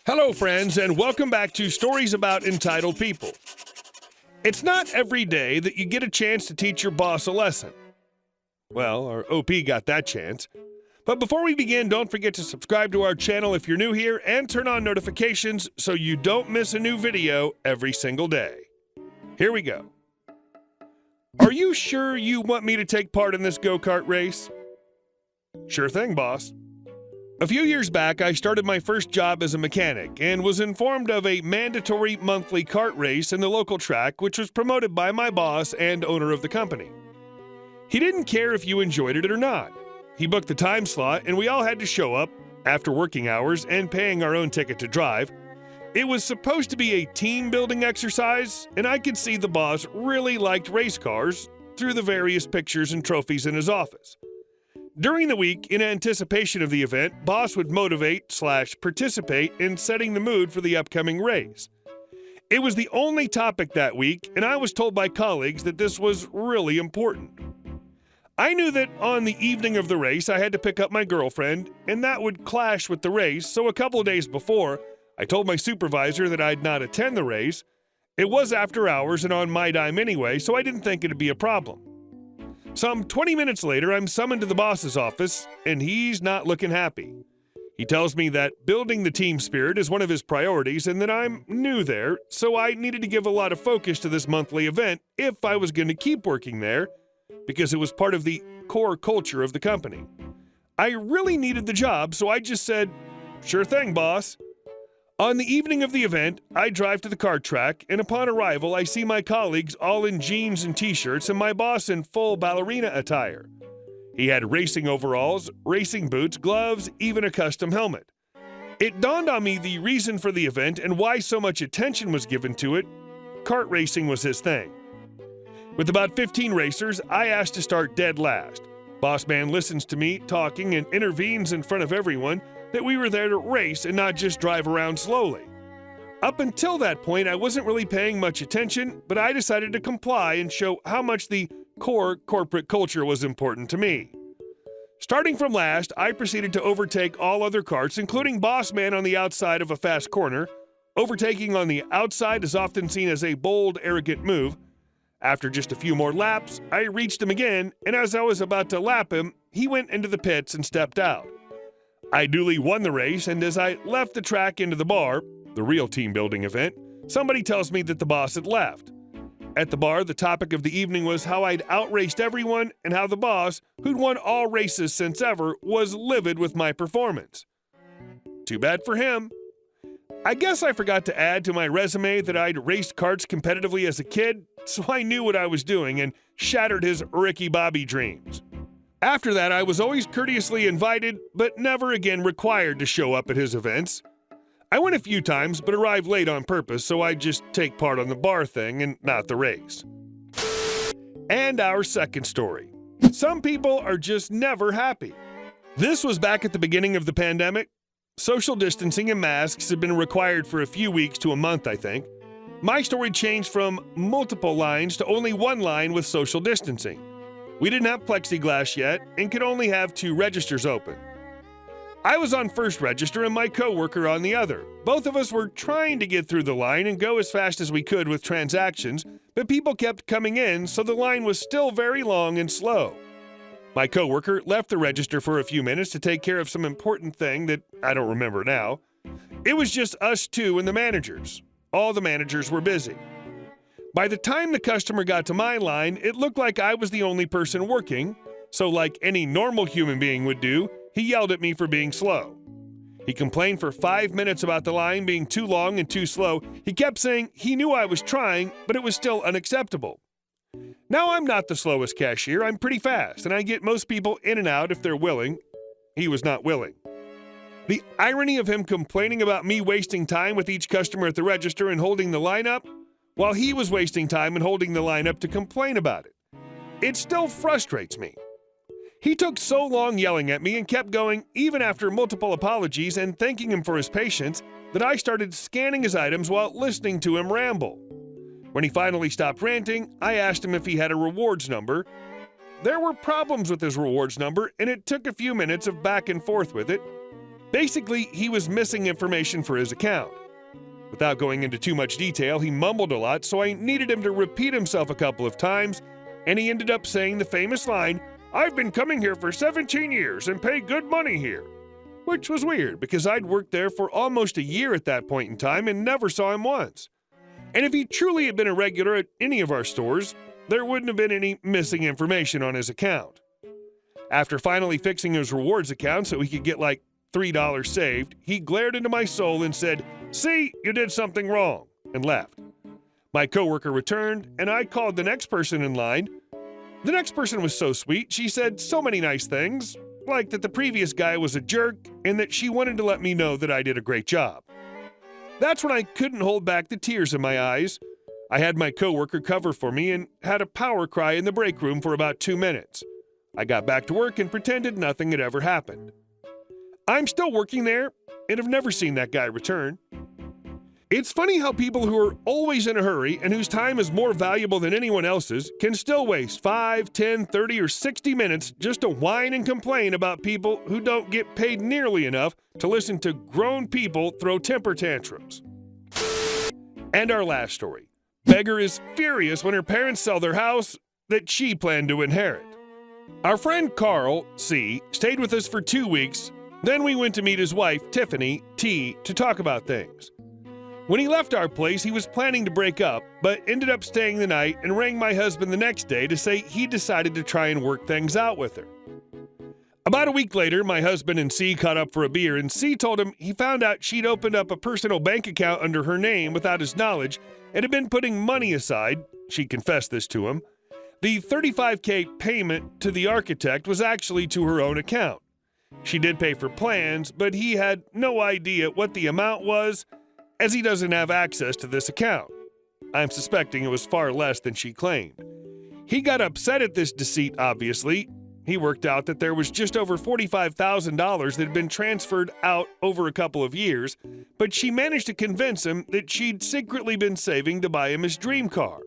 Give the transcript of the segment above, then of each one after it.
Hello, friends, and welcome back to Stories About Entitled People. It's not every day that you get a chance to teach your boss a lesson. Well, our OP got that chance. But before we begin, don't forget to subscribe to our channel if you're new here and turn on notifications so you don't miss a new video every single day. Here we go. Are you sure you want me to take part in this go-kart race? Sure thing, boss. A few years back, I started my first job as a mechanic and was informed of a mandatory monthly kart race in the local track, which was promoted by my boss and owner of the company. He didn't care if you enjoyed it or not. He booked the time slot, and we all had to show up after working hours and paying our own ticket to drive. It was supposed to be a team-building exercise, and I could see the boss really liked race cars through the various pictures and trophies in his office. During the week, in anticipation of the event, boss would motivate/participate in setting the mood for the upcoming race. It was the only topic that week, and I was told by colleagues that this was really important. I knew that on the evening of the race, I had to pick up my girlfriend, and that would clash with the race, so a couple of days before, I told my supervisor that I'd not attend the race. It was after hours and on my dime anyway, so I didn't think it'd be a problem. Some 20 minutes later, I'm summoned to the boss's office, and he's not looking happy. He tells me that building the team spirit is one of his priorities and that I'm new there, so I needed to give a lot of focus to this monthly event if I was going to keep working there, because it was part of the core culture of the company. I really needed the job, so I just said, "Sure thing, boss." On the evening of the event, I drive to the kart track, and upon arrival, I see my colleagues all in jeans and t-shirts and my boss in full ballerina attire. He had racing overalls, racing boots, gloves, even a custom helmet. It dawned on me the reason for the event and why so much attention was given to it. Kart racing was his thing. With about 15 racers, I asked to start dead last. Boss man listens to me talking and intervenes in front of everyone that we were there to race and not just drive around slowly. Up until that point, I wasn't really paying much attention, but I decided to comply and show how much the core corporate culture was important to me. Starting from last, I proceeded to overtake all other karts, including boss man on the outside of a fast corner. Overtaking on the outside is often seen as a bold, arrogant move. After just a few more laps, I reached him again, and as I was about to lap him, he went into the pits and stepped out. I duly won the race, and as I left the track into the bar, the real team-building event, somebody tells me that the boss had left. At the bar, the topic of the evening was how I'd outraced everyone and how the boss, who'd won all races since ever, was livid with my performance. Too bad for him. I guess I forgot to add to my resume that I'd raced karts competitively as a kid, so I knew what I was doing and shattered his Ricky Bobby dreams. After that, I was always courteously invited, but never again required to show up at his events. I went a few times, but arrived late on purpose, so I'd just take part on the bar thing and not the race. And our second story. Some people are just never happy. This was back at the beginning of the pandemic. Social distancing and masks had been required for a few weeks to a month, I think. My story changed from multiple lines to only one line with social distancing. We didn't have plexiglass yet and could only have 2 registers open. I was on first register and my coworker on the other. Both of us were trying to get through the line and go as fast as we could with transactions, but people kept coming in, so the line was still very long and slow. My coworker left the register for a few minutes to take care of some important thing that I don't remember now. It was just us 2 and the managers. All the managers were busy. By the time the customer got to my line, it looked like I was the only person working, so like any normal human being would do, he yelled at me for being slow. He complained for 5 minutes about the line being too long and too slow. He kept saying he knew I was trying, but it was still unacceptable. Now I'm not the slowest cashier, I'm pretty fast, and I get most people in and out if they're willing. He was not willing. The irony of him complaining about me wasting time with each customer at the register and holding the line up, while he was wasting time and holding the line up to complain about it. It still frustrates me. He took so long yelling at me and kept going even after multiple apologies and thanking him for his patience that I started scanning his items while listening to him ramble. When he finally stopped ranting, I asked him if he had a rewards number. There were problems with his rewards number, and it took a few minutes of back and forth with it. Basically, he was missing information for his account. Without going into too much detail, he mumbled a lot, so I needed him to repeat himself a couple of times, and he ended up saying the famous line, "I've been coming here for 17 years and pay good money here." Which was weird, because I'd worked there for almost a year at that point in time and never saw him once. And if he truly had been a regular at any of our stores, there wouldn't have been any missing information on his account. After finally fixing his rewards account so he could get like $3 saved, he glared into my soul and said, "See, you did something wrong," and left. My coworker returned, and I called the next person in line. The next person was so sweet, she said so many nice things, like that the previous guy was a jerk and that she wanted to let me know that I did a great job. That's when I couldn't hold back the tears in my eyes. I had my coworker cover for me and had a power cry in the break room for about 2 minutes. I got back to work and pretended nothing had ever happened. I'm still working there and have never seen that guy return. It's funny how people who are always in a hurry and whose time is more valuable than anyone else's can still waste 5, 10, 30, or 60 minutes just to whine and complain about people who don't get paid nearly enough to listen to grown people throw temper tantrums. And our last story. Beggar is furious when her parents sell their house that she planned to inherit. Our friend Carl, C., stayed with us for 2 weeks. Then we went to meet his wife, Tiffany, T., to talk about things. When he left our place, he was planning to break up, but ended up staying the night and rang my husband the next day to say he decided to try and work things out with her. About a week later, my husband and C caught up for a beer, and C told him he found out she'd opened up a personal bank account under her name without his knowledge and had been putting money aside. She confessed this to him. The $35K payment to the architect was actually to her own account. She did pay for plans, but he had no idea what the amount was, as he doesn't have access to this account. I'm suspecting it was far less than she claimed. He got upset at this deceit, obviously. He worked out that there was just over $45,000 that had been transferred out over a couple of years, but she managed to convince him that she'd secretly been saving to buy him his dream car.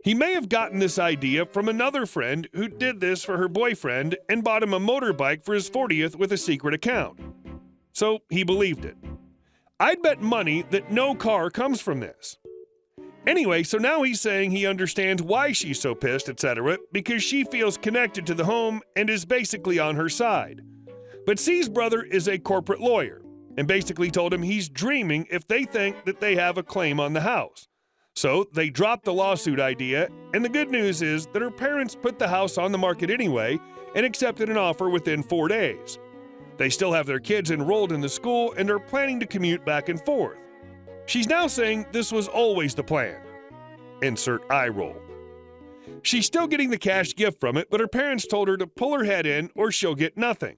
He may have gotten this idea from another friend who did this for her boyfriend and bought him a motorbike for his 40th with a secret account. So he believed it. I'd bet money that no car comes from this. Anyway, so now he's saying he understands why she's so pissed, etc., because she feels connected to the home and is basically on her side. But C's brother is a corporate lawyer and basically told him he's dreaming if they think that they have a claim on the house. So they dropped the lawsuit idea, and the good news is that her parents put the house on the market anyway and accepted an offer within 4 days. They still have their kids enrolled in the school and are planning to commute back and forth. She's now saying this was always the plan. Insert eye roll. She's still getting the cash gift from it, but her parents told her to pull her head in or she'll get nothing.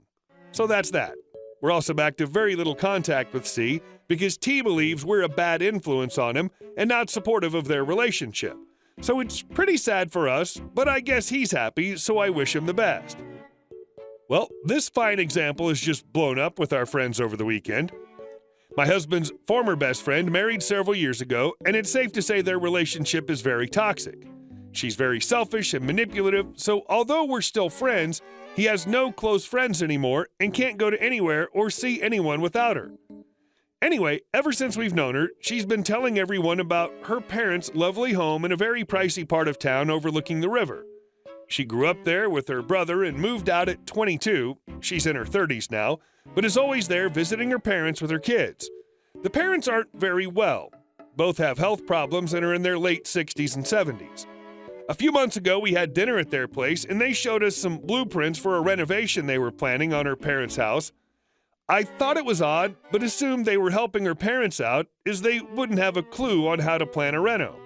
So that's that. We're also back to very little contact with C because T believes we're a bad influence on him and not supportive of their relationship. So it's pretty sad for us, but I guess he's happy, so I wish him the best. Well, this fine example is just blown up with our friends over the weekend. My husband's former best friend married several years ago, and it's safe to say their relationship is very toxic. She's very selfish and manipulative, so although we're still friends, he has no close friends anymore and can't go to anywhere or see anyone without her. Anyway, ever since we've known her, she's been telling everyone about her parents' lovely home in a very pricey part of town overlooking the river. She grew up there with her brother and moved out at 22. She's in her 30s now, but is always there visiting her parents with her kids. The parents aren't very well. Both have health problems and are in their late 60s and 70s. A few months ago, we had dinner at their place, and they showed us some blueprints for a renovation they were planning on her parents' house. I thought it was odd, but assumed they were helping her parents out, as they wouldn't have a clue on how to plan a reno.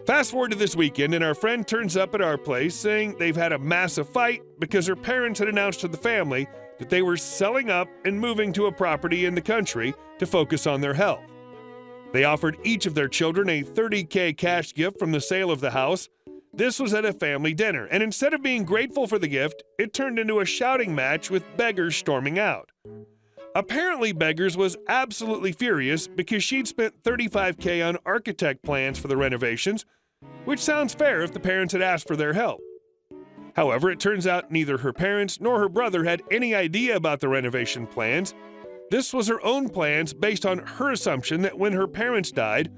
Fast forward to this weekend, and our friend turns up at our place saying they've had a massive fight because her parents had announced to the family that they were selling up and moving to a property in the country to focus on their health. They offered each of their children a $30K cash gift from the sale of the house. This was at a family dinner, and instead of being grateful for the gift, it turned into a shouting match with Beggar storming out. Apparently, Beggars was absolutely furious because she'd spent $35K on architect plans for the renovations, which sounds fair if the parents had asked for their help. However, it turns out neither her parents nor her brother had any idea about the renovation plans. This was her own plans based on her assumption that when her parents died,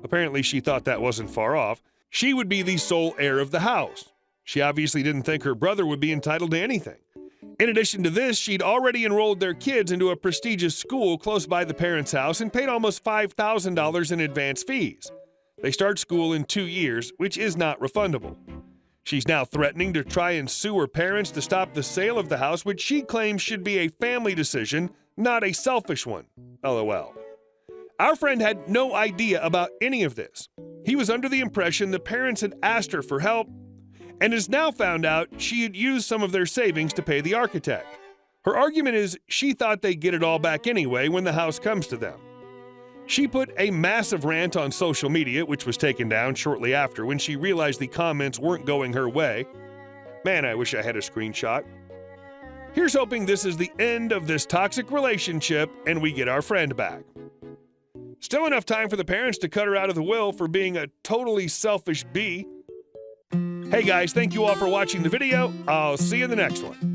apparently she thought that wasn't far off, she would be the sole heir of the house. She obviously didn't think her brother would be entitled to anything. In addition to this, she'd already enrolled their kids into a prestigious school close by the parents' house and paid almost $5,000 in advance fees. They start school in 2 years, which is not refundable. She's now threatening to try and sue her parents to stop the sale of the house, which she claims should be a family decision, not a selfish one. LOL. Our friend had no idea about any of this. He was under the impression the parents had asked her for help and has now found out she had used some of their savings to pay the architect. Her argument is she thought they'd get it all back anyway when the house comes to them. She put a massive rant on social media, which was taken down shortly after when she realized the comments weren't going her way. Man, I wish I had a screenshot. Here's hoping this is the end of this toxic relationship and we get our friend back. Still enough time for the parents to cut her out of the will for being a totally selfish bee. Hey guys, thank you all for watching the video. I'll see you in the next one.